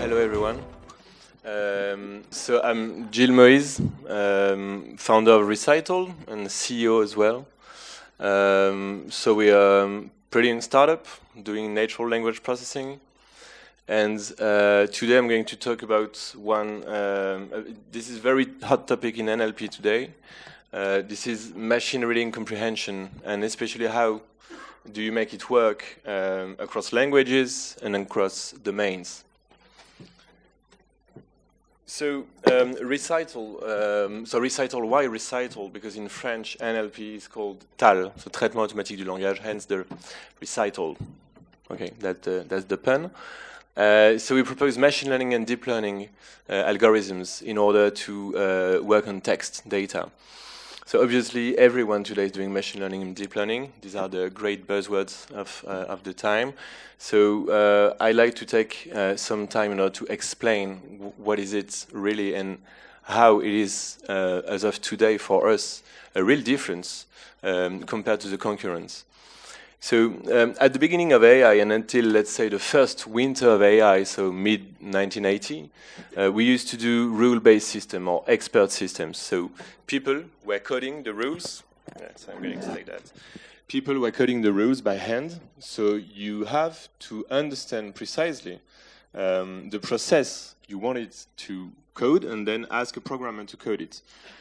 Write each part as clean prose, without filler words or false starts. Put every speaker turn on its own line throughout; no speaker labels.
Hello everyone. So I'm Gilles Moyse, founder of Recital and CEO as well. So we are a pretty young startup doing natural language processing. And today I'm going to talk about one, this is a very hot topic in NLP today. This is machine reading comprehension, and especially how do you make it work across languages and across domains. So Recital, why Recital? Because in French, NLP is called TAL, so Traitement Automatique du Langage, hence the Recital. Okay, that's the pun. So we propose machine learning and deep learning algorithms in order to work on text data. So obviously, everyone today is doing machine learning and deep learning. These are the great buzzwords of the time. So I like to take some time in order to explain what is it really and how it is, as of today for us, a real difference compared to the concurrents. So at the beginning of AI and until, let's say, the first winter of AI, so mid-1980, we used to do rule-based system or expert systems. So people were coding the rules. So I'm going to say that. People were coding the rules by hand. So you have to understand precisely the process you wanted to code and then ask a programmer to code it.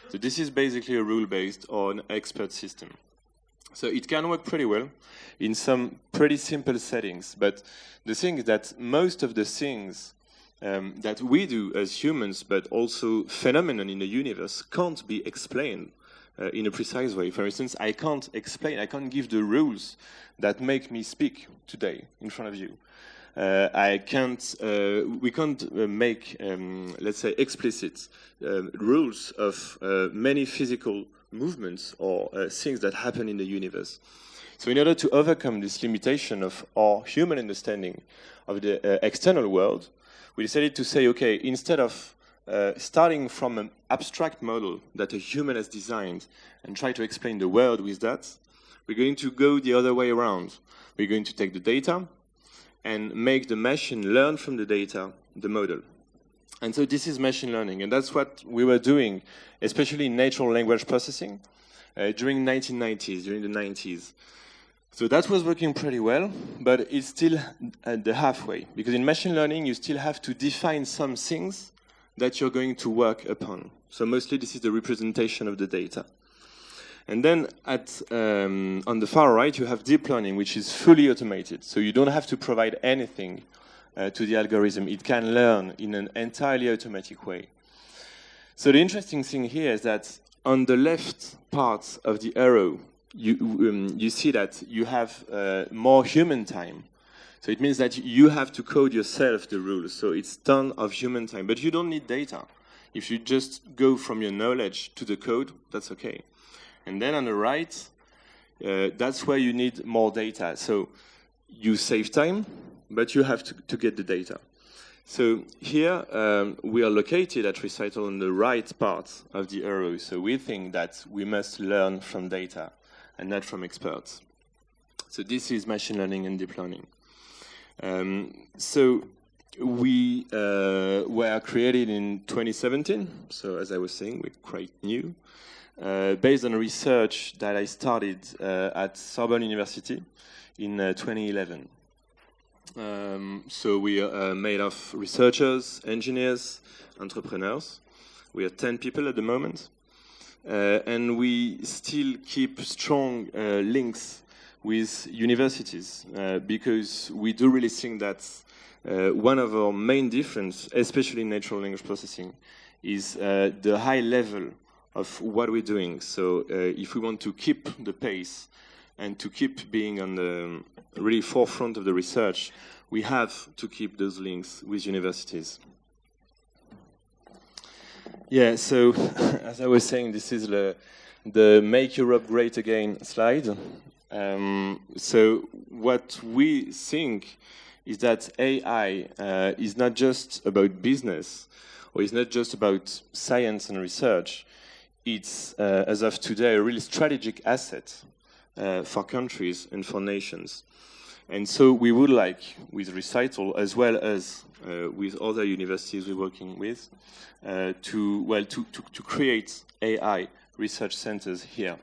So this is basically a rule-based or an expert system. So it can work pretty well in some pretty simple settings. But the thing is that most of the things that we do as humans, but also phenomenon in the universe, can't be explained in a precise way. For instance, I can't give the rules that make me speak today in front of you. We can't make, let's say, explicit rules of many physical movements or things that happen in the universe. So in order to overcome this limitation of our human understanding of the external world, we decided to say, okay, instead of starting from an abstract model that a human has designed and try to explain the world with that, we're going to go the other way around. We're going to take the data and make the machine learn from the data, the model. And so this is machine learning, and that's what we were doing, especially in natural language processing, during the 1990s, during the 90s. So that was working pretty well, but it's still at the halfway, because in machine learning, you still have to define some things that you're going to work upon. So mostly this is the representation of the data. And then on the far right, you have deep learning, which is fully automated. So you don't have to provide anything to the algorithm. It can learn in an entirely automatic way. So the interesting thing here is that on the left part of the arrow, you see that you have more human time. So it means that you have to code yourself the rules. So it's ton of human time. But you don't need data. If you just go from your knowledge to the code, that's okay. And then on the right, that's where you need more data. So you save time, but you have to get the data. So here we are located at Recital on the right part of the arrow. So we think that we must learn from data and not from experts. So this is machine learning and deep learning. So we were created in 2017. So as I was saying, we're quite new. Based on research that I started at Sorbonne University in 2011. So we are made of researchers, engineers, entrepreneurs. We are 10 people at the moment. And we still keep strong links with universities because we do really think that one of our main differences, especially in natural language processing, is the high level of what we're doing. So if we want to keep the pace and to keep being on the really forefront of the research, we have to keep those links with universities. Yeah, so as I was saying, this is the Make Europe Great Again slide. So what we think is that AI is not just about business, or is not just about science and research. It's, as of today, a really strategic asset for countries and for nations. And so we would like, with Recital, as well as with other universities we're working with, to create AI research centers here.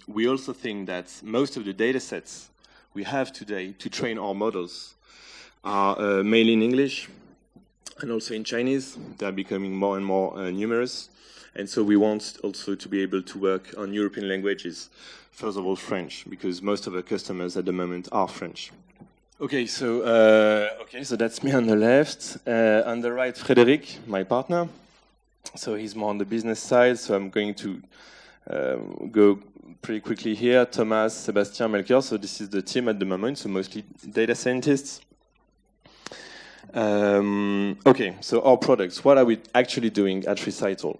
We also think that most of the data sets we have today to train our models are mainly in English and also in Chinese. They're becoming more and more numerous. And so we want also to be able to work on European languages, first of all French, because most of our customers at the moment are French. Okay, so that's me on the left. On the right, Frédéric, my partner. So he's more on the business side, so I'm going to go pretty quickly here. Thomas, Sébastien, Melchior, so this is the team at the moment, so mostly data scientists. Okay, so our products, what are we actually doing at Recital?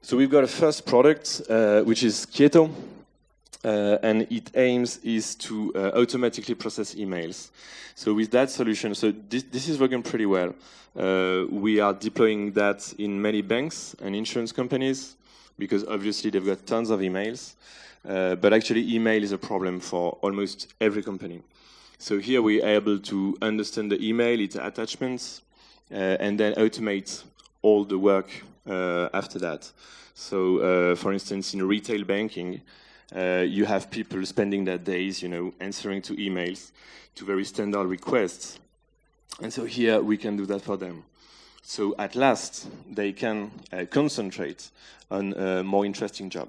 So we've got a first product, which is Quieto, and its aims is to automatically process emails. So with that solution, so this is working pretty well. We are deploying that in many banks and insurance companies, because obviously they've got tons of emails, but actually email is a problem for almost every company. So here we are able to understand the email, its attachments, and then automate all the work after that. So, for instance, in retail banking, you have people spending their days, answering to emails, to very standard requests. And so here we can do that for them. So at last, they can concentrate on a more interesting job.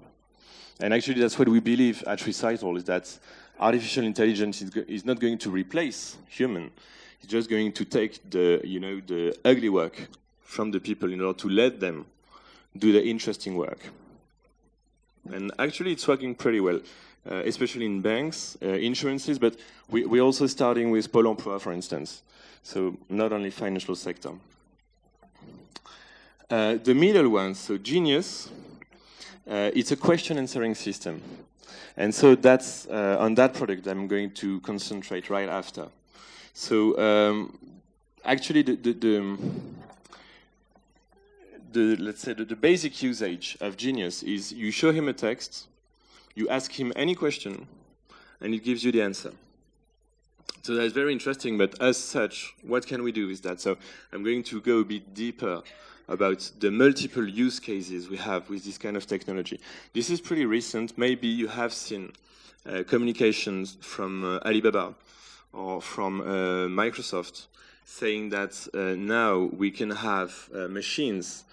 And actually, that's what we believe at Recital, is that artificial intelligence is not going to replace human. It's just going to take the ugly work from the people in order to let them do the interesting work. And actually, it's working pretty well, especially in banks, insurances, but we're also starting with Pôle emploi, for instance. So not only financial sector. The middle one, so Genius, it's a question answering system. And so that's on that product I'm going to concentrate right after. So actually let's say the basic usage of Genius is you show him a text, you ask him any question, and it gives you the answer. So that's very interesting, but as such, what can we do with that? So I'm going to go a bit deeper about the multiple use cases we have with this kind of technology. This is pretty recent. Maybe you have seen communications from Alibaba or from Microsoft saying that now we can have machines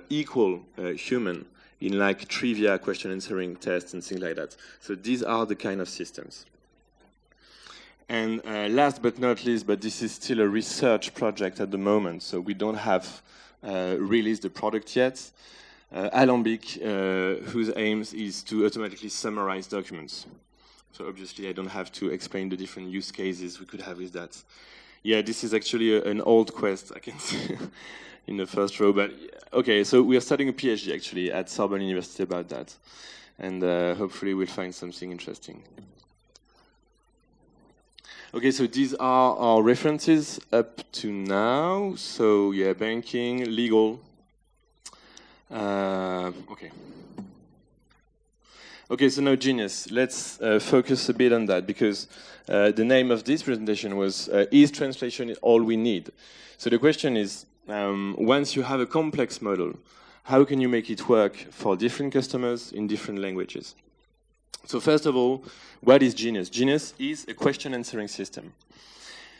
equal human in like trivia, question answering tests and things like that. So these are the kind of systems. And last but not least, but this is still a research project at the moment, so we don't have released the product yet, Alembic, whose aims is to automatically summarize documents. So obviously I don't have to explain the different use cases we could have with that. Yeah, this is actually an old quest, I can see in the first row, but okay, so we are starting a PhD actually at Sorbonne University about that, and hopefully we'll find something interesting. Okay, so these are our references up to now. So yeah, banking, legal. Okay. Okay, so now Genius. Let's focus a bit on that, because the name of this presentation was "Is translation all we need?" So the question is, once you have a complex model, how can you make it work for different customers in different languages? So first of all, what is Genius? Genius is a question answering system.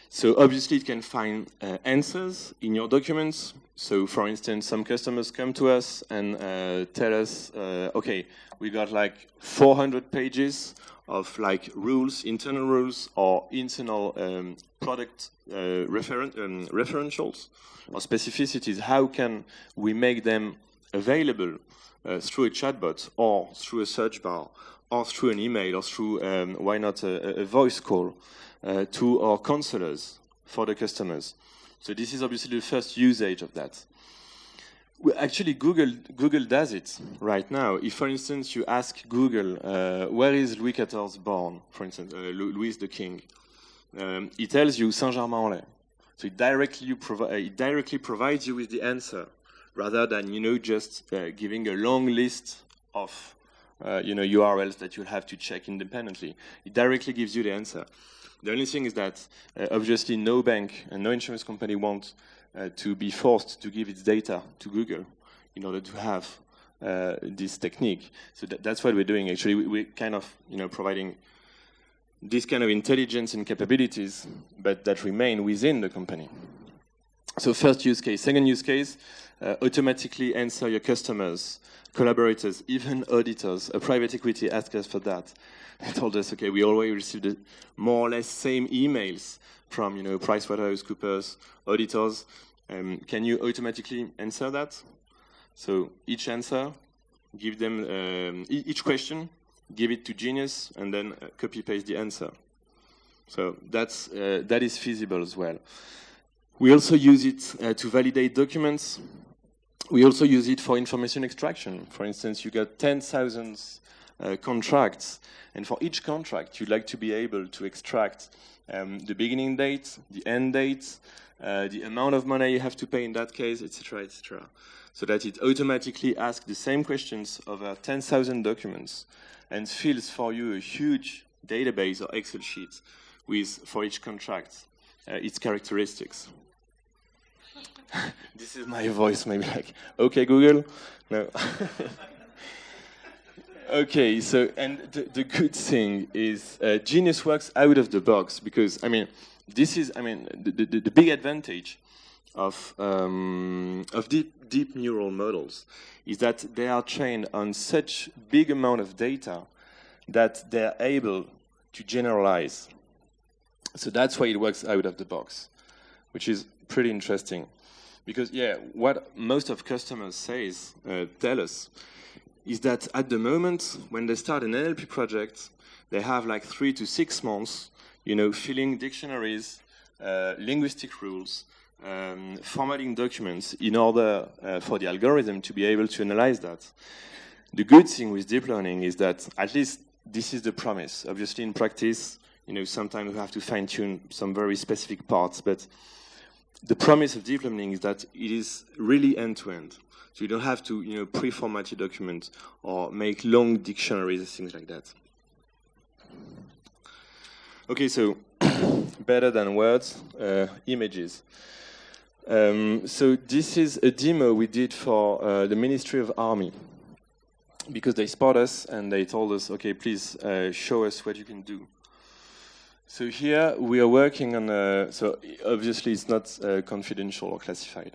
So obviously it can find answers in your documents. So for instance, some customers come to us and tell us, okay, we got like 400 pages of like rules, internal rules or internal product referentials or specificities. How can we make them available through a chatbot or through a search bar, or through an email, or through, why not, a voice call to our counselors for the customers. So this is obviously the first usage of that. Well, actually, Google does it right now. If, for instance, you ask Google, where is Louis XIV born, for instance, Louis the King, it tells you Saint-Germain-en-Laye. So it directly provides you with the answer, rather than, just giving a long list of URLs that you'll have to check independently. It directly gives you the answer. The only thing is that obviously no bank and no insurance company wants to be forced to give its data to Google in order to have this technique. So that's what we're doing. Actually, we're kind of providing this kind of intelligence and capabilities, but that remain within the company. So first use case. Second use case, automatically answer your customers, collaborators, even auditors. A private equity asked us for that. They told us, okay, we always received more or less same emails from PricewaterhouseCoopers, auditors. Can you automatically answer that? So each answer, give them each question, give it to Genius, and then copy-paste the answer. So that is feasible as well. We also use it to validate documents. We also use it for information extraction. For instance, you got 10,000 contracts, and for each contract, you'd like to be able to extract the beginning date, the end date, the amount of money you have to pay in that case, etc., etc., so that it automatically asks the same questions over 10,000 documents and fills for you a huge database or Excel sheet with, for each contract, its characteristics. This is my voice, maybe like, okay, Google? No. Okay, so, and the good thing is Genius works out of the box because, this is, the big advantage of deep neural models is that they are trained on such big amount of data that they're able to generalize. So that's why it works out of the box, which is pretty interesting. Because, what most of customers tell us is that at the moment, when they start an NLP project, they have like 3 to 6 months, filling dictionaries, linguistic rules, formatting documents in order for the algorithm to be able to analyze that. The good thing with deep learning is that at least this is the promise. Obviously, in practice, sometimes we have to fine-tune some very specific parts, but the promise of deep learning is that it is really end-to-end. So you don't have to, pre-format your document or make long dictionaries, things like that. Okay, so better than words, images. So this is a demo we did for the Ministry of Army, because they spot us and they told us, okay, please show us what you can do. So here we are working on so obviously it's not confidential or classified.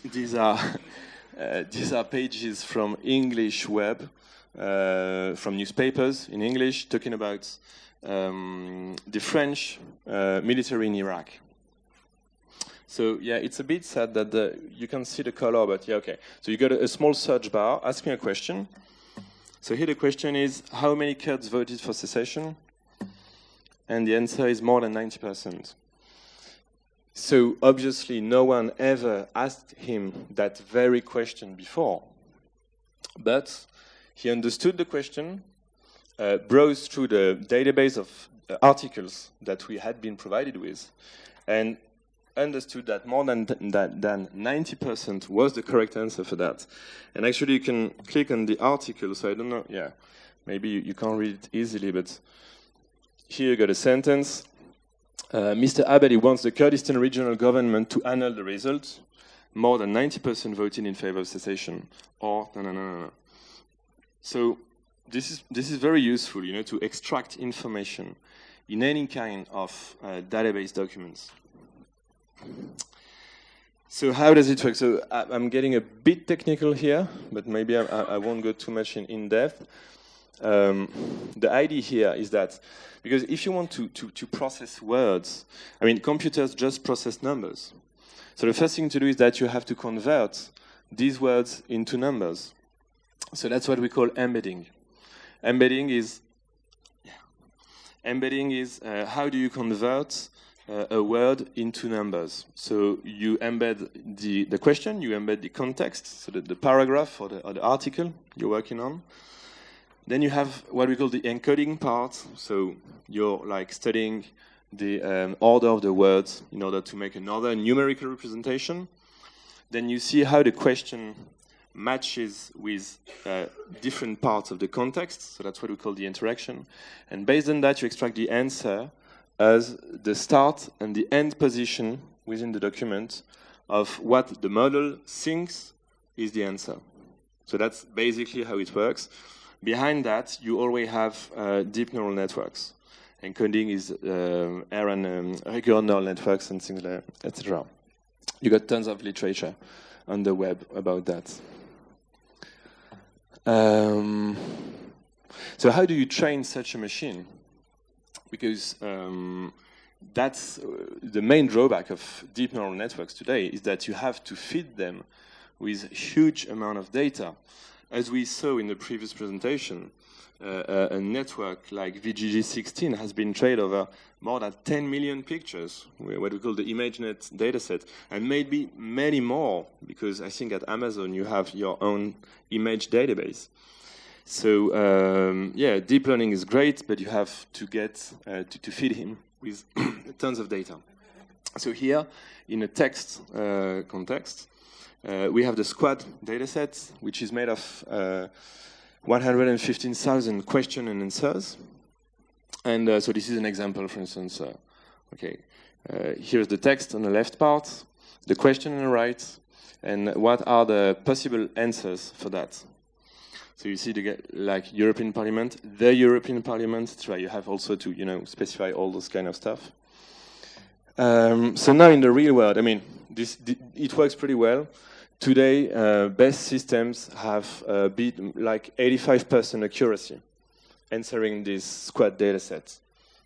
These are pages from English web, from newspapers in English, talking about the French military in Iraq. So it's a bit sad that you can see the color, but okay. So you got a small search bar, ask me a question. So here the question is, how many Kurds voted for secession? And the answer is more than 90%. So obviously no one ever asked him that very question before. But he understood the question, browsed through the database of articles that we had been provided with, and understood that more than 90% was the correct answer for that. And actually you can click on the article, so I don't know, maybe you can't read it easily, but here you got a sentence. Mr. Abadi wants the Kurdistan regional government to annul the results. More than 90% voted in favor of secession. Or no. So this is very useful, to extract information in any kind of database documents. So how does it work? So I'm getting a bit technical here, but maybe I won't go too much in depth. The idea here is that, because if you want to process words, computers just process numbers. So the first thing to do is that you have to convert these words into numbers. So that's what we call embedding. Embedding is how do you convert a word into numbers. So you embed the question, you embed the context, so the paragraph or the article you're working on. Then you have what we call the encoding part. So you're like studying the order of the words in order to make another numerical representation. Then you see how the question matches with different parts of the context, so that's what we call the interaction. And based on that, you extract the answer as the start and the end position within the document of what the model thinks is the answer. So that's basically how it works. Behind that, you always have deep neural networks. Encoding is recurrent neural networks and things like that, etc. You got tons of literature on the web about that. So how do you train such a machine? Because that's the main drawback of deep neural networks today, is that you have to feed them with huge amount of data. As we saw in the previous presentation, a network like VGG16 has been trained over more than 10 million pictures, what we call the ImageNet dataset, and maybe many more, because I think at Amazon you have your own image database. So yeah, deep learning is great, but you have to get to feed him with tons of data. So here, in a text context, we have the SQUAD dataset, which is made of 115,000 questions and answers. And so this is an example, for instance. Here's the text on the left part, the question on the right, and what are the possible answers for that. So you see, like European Parliament, the European Parliament. Try. You have also to, specify all those kind of stuff. So now in the real world, I mean, it works pretty well. Today, best systems have like 85% accuracy answering this SQUAD dataset.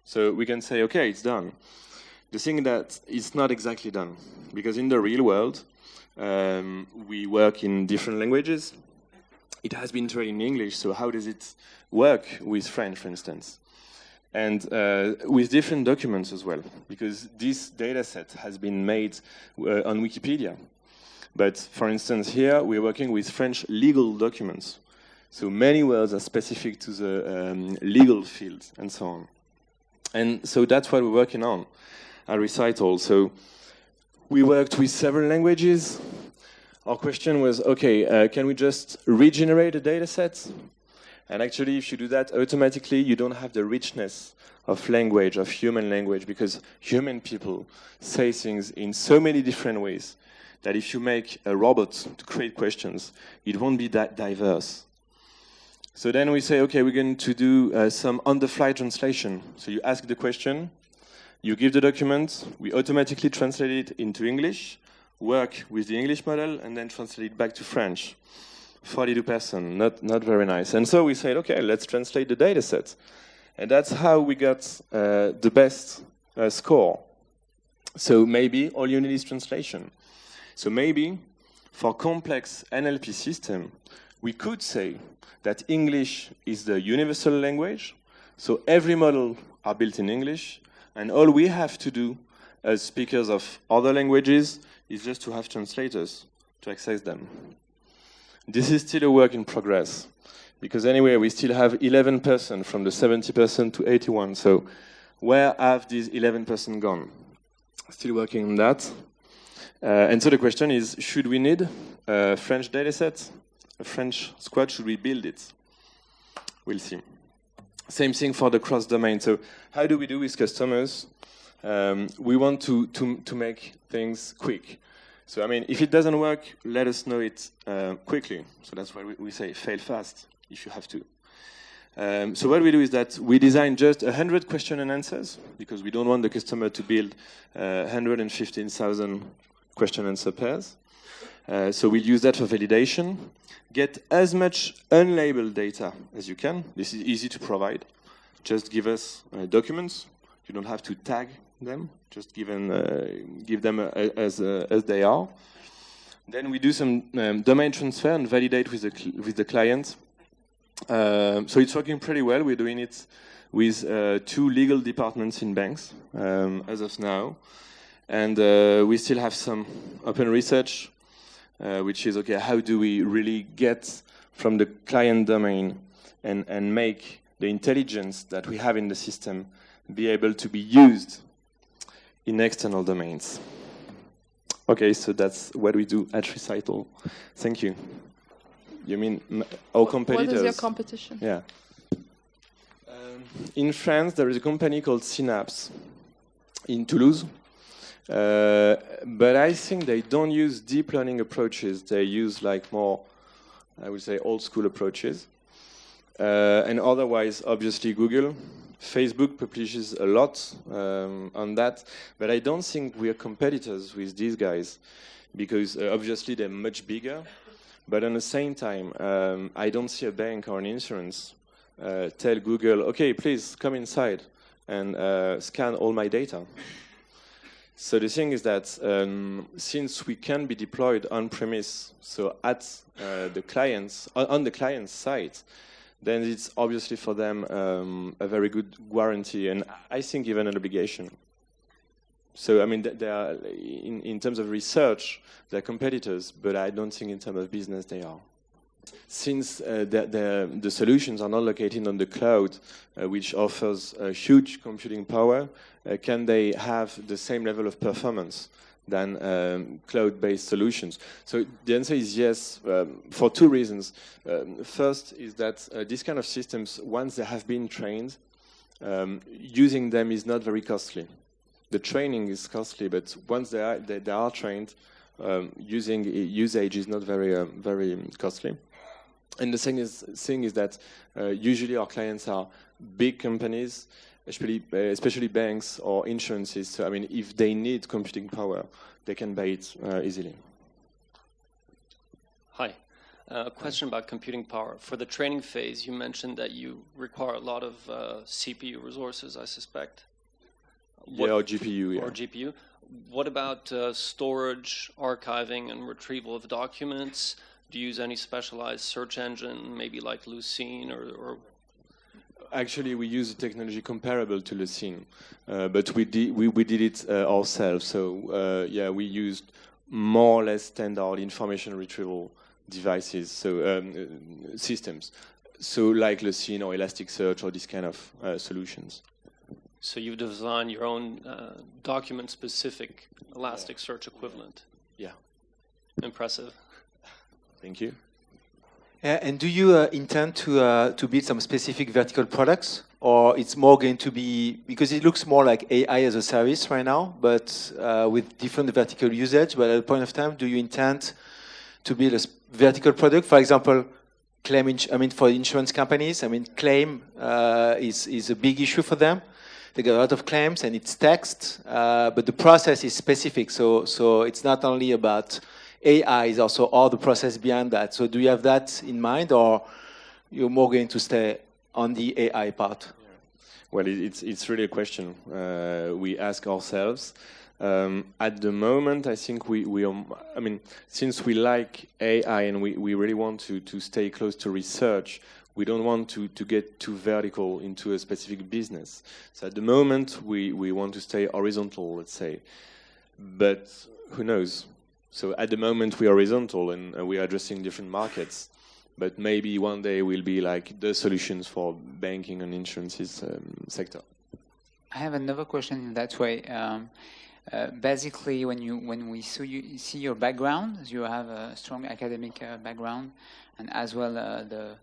So we can say, okay, it's done. The thing that it's not exactly done, because in the real world, we work in different languages. It has been trained in English, so how does it work with French, for instance? And with different documents as well, because this dataset has been made on Wikipedia. But for instance, here we're working with French legal documents. So many words are specific to the legal field and so on. And so that's what we're working on at Recital. So we worked with several languages. Our question was, okay, can we just regenerate a data set? And actually, if you do that automatically, you don't have the richness of language, of human language, because human people say things in so many different ways that if you make a robot to create questions, it won't be that diverse. So then we say, okay, we're going to do some on-the-fly translation. So you ask the question, you give the document, we automatically translate it into English, work with the English model, and then translate it back to French. 42%, not very nice. And so we said, okay, let's translate the data set. And that's how we got the best score. So maybe all you need is translation. So maybe for complex NLP system, we could say that English is the universal language. So every model are built in English, and all we have to do as speakers of other languages is just to have translators to access them. This is still a work in progress, because anyway, we still have 11% from the 70% to 81%. So where have these 11% gone? Still working on that. And so the question is, should we need a French dataset, a French SQUAD? Should we build it? We'll see. Same thing for the cross-domain. So how do we do with customers? We want to make things quick. So I mean, if it doesn't work, let us know it quickly. So that's why we say fail fast if you have to. So what we do is that we design just 100 question and answers, because we don't want the customer to build 115,000 question and answer pairs. So we'll use that for validation. Get as much unlabeled data as you can. This is easy to provide. Just give us documents. You don't have to tag them. Just give them as they are. Then we do some domain transfer and validate with the client. So it's working pretty well. We're doing it with 2 legal departments in banks as of now. And we still have some open research, which is, okay, how do we really get from the client domain and make the intelligence that we have in the system be able to be used in external domains. Okay, so that's what we do at Recital. Thank you. You mean our competitors?
What is your competition?
Yeah. In France, there is a company called Synapse in Toulouse. But I think they don't use deep learning approaches. They use like more, I would say, old school approaches. And otherwise, obviously, Google. Facebook publishes a lot on that. But I don't think we are competitors with these guys because obviously they're much bigger. But at the same time, I don't see a bank or an insurance tell Google, okay, please come inside and scan all my data. So the thing is that since we can be deployed on-premise, so at the clients, on the client's site, then it's obviously for them a very good guarantee, and I think even an obligation. So I mean, they are, in terms of research, they're competitors, but I don't think in terms of business they are. Since the solutions are not located on the cloud, which offers huge computing power, can they have the same level of performance than cloud-based solutions? So the answer is yes, for two reasons. First is that these kind of systems, once they have been trained, using them is not very costly. The training is costly, but once they are trained, usage is not very costly. And the thing is that usually our clients are big companies, especially banks or insurances. So I mean, if they need computing power, they can buy it easily.
Hi. A question about computing power. For the training phase, you mentioned that you require a lot of CPU resources, I suspect.
Or GPU. Yeah.
Or GPU. What about storage, archiving, and retrieval of documents? Do you use any specialized search engine, maybe like Lucene or?
Actually, we use a technology comparable to Lucene, but we did it ourselves. So yeah, we used more or less standard information retrieval devices, so systems. So like Lucene or Elasticsearch or this kind of solutions.
So you've designed your own document-specific Elasticsearch equivalent.
Yeah.
Impressive.
Thank you.
And do you intend to build some specific vertical products, or it's more going to be, because it looks more like AI as a service right now, but with different vertical usage, but at a point of time, do you intend to build a vertical product? For example, for insurance companies, claim is a big issue for them. They get a lot of claims and it's text, but the process is specific. So it's not only about AI, is also all the process behind that. So do you have that in mind, or you're more going to stay on the AI part?
Yeah. Well, it's really a question we ask ourselves. At the moment, I think we are, since we like AI and we really want to stay close to research, we don't want to get too vertical into a specific business. So at the moment, we want to stay horizontal, let's say. But who knows? So at the moment, we are horizontal and we are addressing different markets. But maybe one day we'll be like the solutions for banking and insurances sector.
I have another question in that way. Basically, when we see your background, you have a strong academic background, and as well the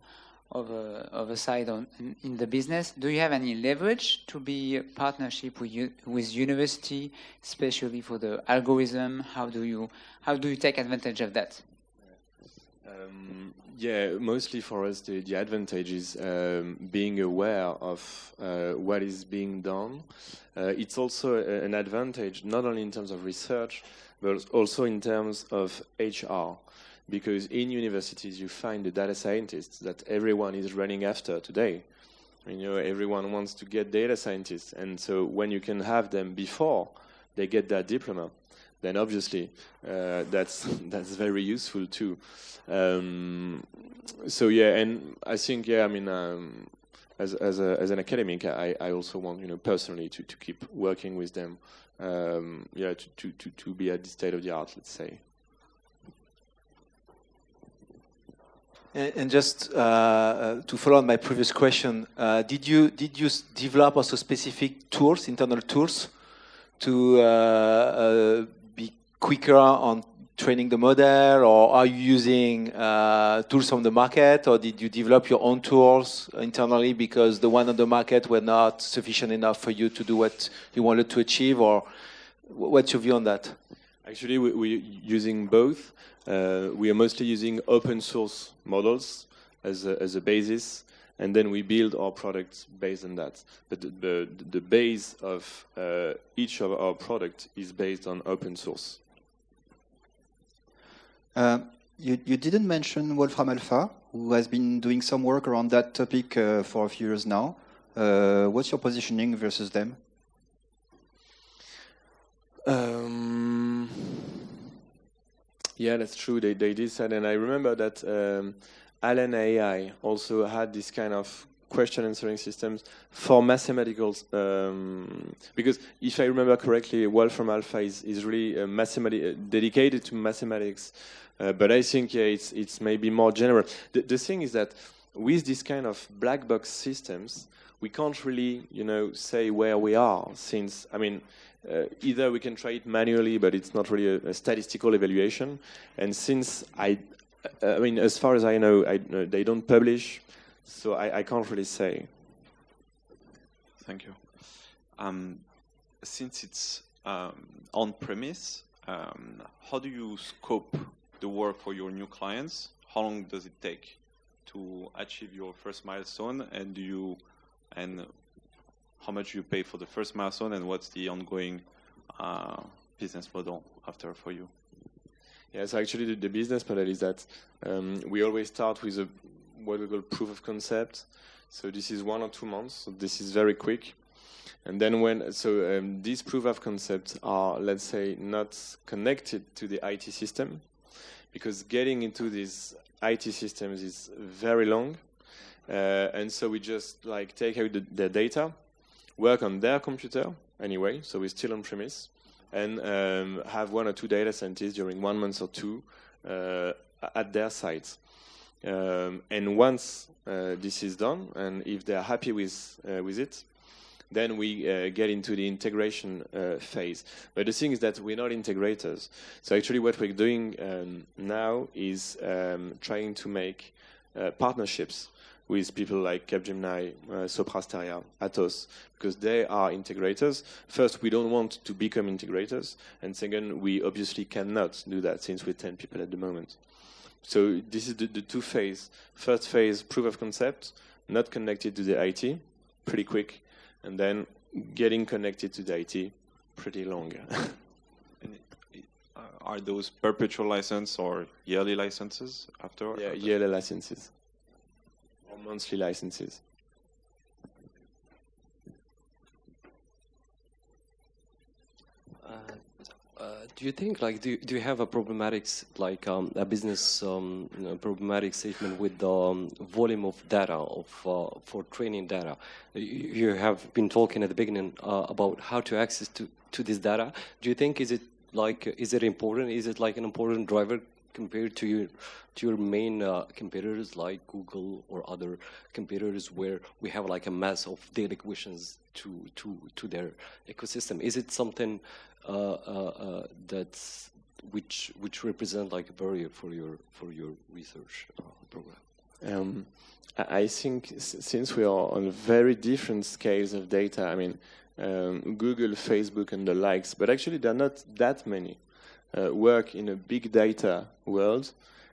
other side in the business. Do you have any leverage to be a partnership with university, especially for the algorithm? How do you take advantage of that?
Yeah, mostly for us, the advantage is being aware of what is being done. It's also an advantage, not only in terms of research, but also in terms of HR. Because in universities, you find the data scientists that everyone is running after today. Everyone wants to get data scientists. And so when you can have them before they get that diploma, then obviously that's very useful too. So yeah, and I think as an academic, I also want personally to keep working with them. To be at the state of the art, let's say.
And just to follow on my previous question, did you develop also specific tools, internal tools, to be quicker on training the model, or are you using tools from the market, or did you develop your own tools internally because the one on the market were not sufficient enough for you to do what you wanted to achieve, or what's your view on that?
Actually, we're using both. We are mostly using open source models as a basis, and then we build our products based on that. But the base of each of our products is based on open source.
You didn't mention Wolfram Alpha, who has been doing some work around that topic for a few years now. What's your positioning versus them?
Yeah, that's true. They did that, and I remember that Allen AI also had this kind of question answering systems for mathematical. Because if I remember correctly, Wolfram Alpha is really dedicated to mathematics. But I think it's maybe more general. The thing is that with this kind of black box systems, we can't really, say where we are. Since either we can try it manually, but it's not really a statistical evaluation. And since as far as I know, they don't publish, so I can't really say.
Thank you. Since it's on-premise, how do you scope the work for your new clients? How long does it take to achieve your first milestone, and how much you pay for the first milestone, and what's the ongoing business model after for you?
Yes, actually the business model is that we always start with what we call proof of concept. So this is 1 or 2 months. So this is very quick. And then these proof of concepts are, let's say, not connected to the IT system, because getting into these IT systems is very long. And so we just take out the data, work on their computer anyway, so we're still on premise, and have 1 or 2 data scientists during 1 month or 2 at their sites. And once this is done, and if they're happy with it, then we get into the integration phase. But the thing is that we're not integrators. So actually what we're doing now is trying to make partnerships with people like Capgemini, Soprasteria, Atos, because they are integrators. First, we don't want to become integrators, and second, we obviously cannot do that since we're 10 people at the moment. So this is the 2 phase. First phase, proof of concept, not connected to the IT, pretty quick, and then getting connected to the IT, pretty long.
Are those perpetual license or yearly licenses after?
Yeah, yearly licenses. Monthly licenses.
Do you think, do you have a problematics, a business problematic statement with the volume of data for training data? You have been talking at the beginning about how to access to this data. Do you think is it important? Is it an important driver compared to your main competitors like Google or other competitors, where we have a mass of daily questions to their ecosystem? Is it something that's which represent a barrier for your research program?
I think since we are on very different scales of data, Google, Facebook, and the likes, but actually there are not that many. Work in a big data world,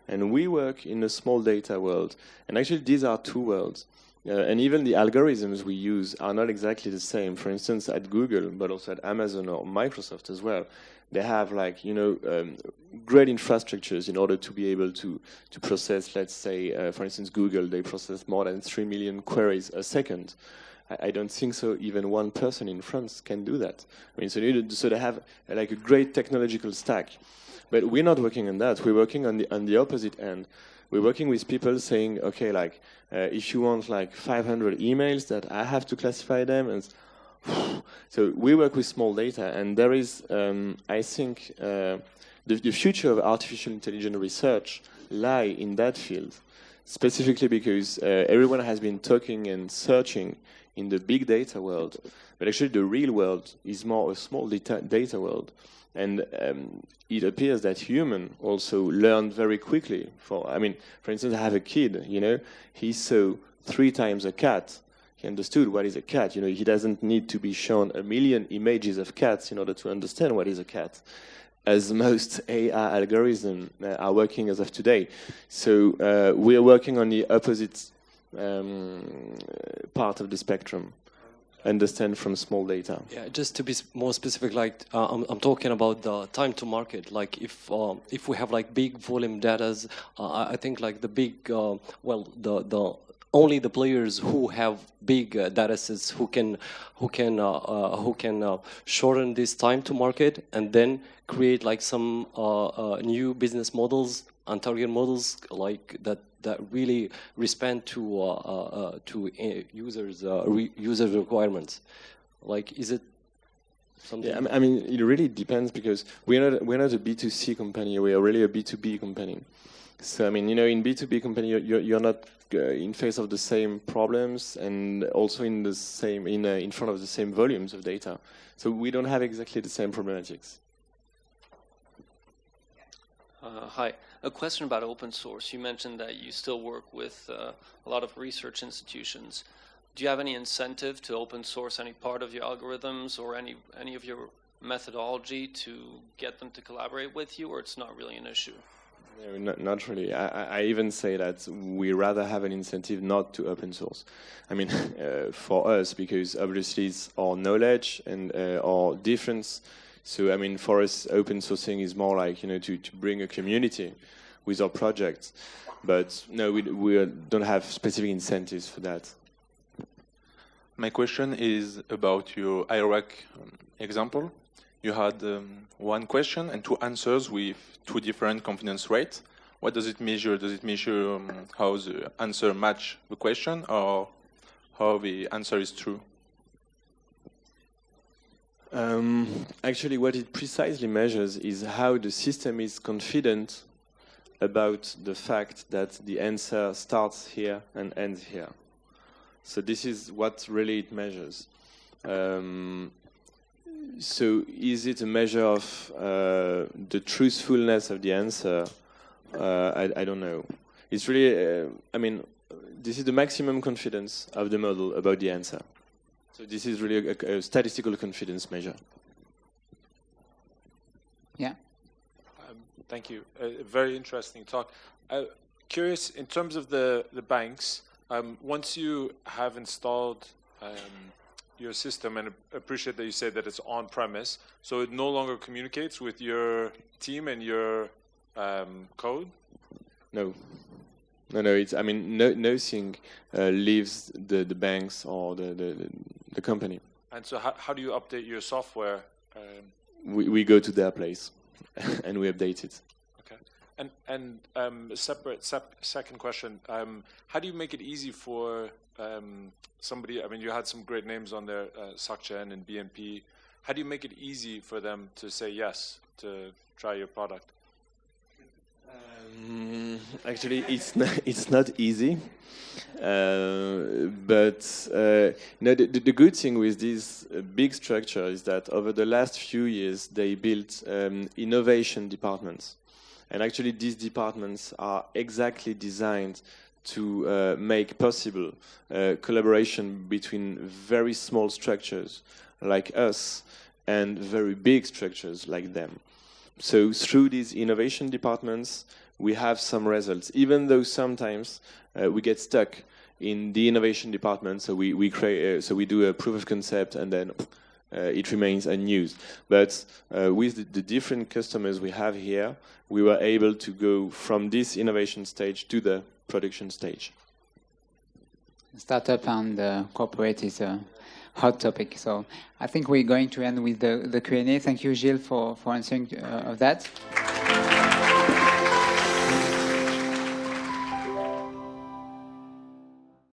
and we work in a small data world. And actually, these are 2 worlds. And even the algorithms we use are not exactly the same. For instance, at Google, but also at Amazon or Microsoft as well, they have great infrastructures in order to be able to process, let's say, for instance, Google, they process more than 3 million queries a second. I don't think so. Even one person in France can do that. So they have a great technological stack. But we're not working on that. We're working on the opposite end. We're working with people saying, okay, if you want 500 emails, that I have to classify them. And so we work with small data, and there is, I think, the future of artificial intelligence research lie in that field. specifically because everyone has been talking and searching in the big data world, but actually the real world is more a small data world. And it appears that humans also learn very quickly. For instance, I have a kid, he saw 3 times a cat. He understood what is a cat. He doesn't need to be shown 1 million images of cats in order to understand what is a cat, as most AI algorithms are working as of today. So we are working on the opposite part of the spectrum. Understand from small data.
Yeah, just to be more specific, like I'm talking about the time to market. Like if we have like big volume data, I think like the big the only the players who have big data sets who can shorten this time to market and then create like some new business models and target models like that really respond to users requirements. Like, is it something?
Yeah, it really depends because we're not a B2C company. We are really a B2B company. So in B2B company, you're not in face of the same problems and also in front of the same volumes of data. So we don't have exactly the same problematics.
Hi. A question about open source. You mentioned that you still work with a lot of research institutions. Do you have any incentive to open source any part of your algorithms or any of your methodology to get them to collaborate with you, or it's not really an issue?
No, not really. I even say that we rather have an incentive not to open source. For us, because obviously it's our knowledge and our difference. So, for us, open sourcing is more like, to bring a community with our projects. But no, we don't have specific incentives for that.
My question is about your IRAC example. You had 1 question and 2 answers with 2 different confidence rates. What does it measure? Does it measure how the answer match the question or how the answer is true?
Actually, what it precisely measures is how the system is confident about the fact that the answer starts here and ends here. So this is what really it measures. So is it a measure of the truthfulness of the answer? I don't know. It's really, this is the maximum confidence of the model about the answer. So this is really a statistical confidence measure.
Yeah.
Thank you. Very interesting talk. Curious, in terms of the banks, once you have installed your system, and appreciate that you say that it's on-premise, so it no longer communicates with your team and your code?
No. It's nothing leaves the banks or the company.
And so how do you update your software?
We go to their place and we update it.
Okay. And a separate second question. How do you make it easy for somebody? You had some great names on there, SocGen and BNP. How do you make it easy for them to say yes to try your product?
Actually, it's not easy, but the good thing with this big structure is that over the last few years they built innovation departments, and actually these departments are exactly designed to make possible collaboration between very small structures like us and very big structures like them. So through these innovation departments, we have some results, even though sometimes we get stuck in the innovation department. So we create, so we do a proof of concept, and then it remains unused. But with the different customers we have here, we were able to go from this innovation stage to the production stage.
Startup and corporate is a hot topic. So I think we're going to end with the Q&A. Thank you, Gilles, for answering of that.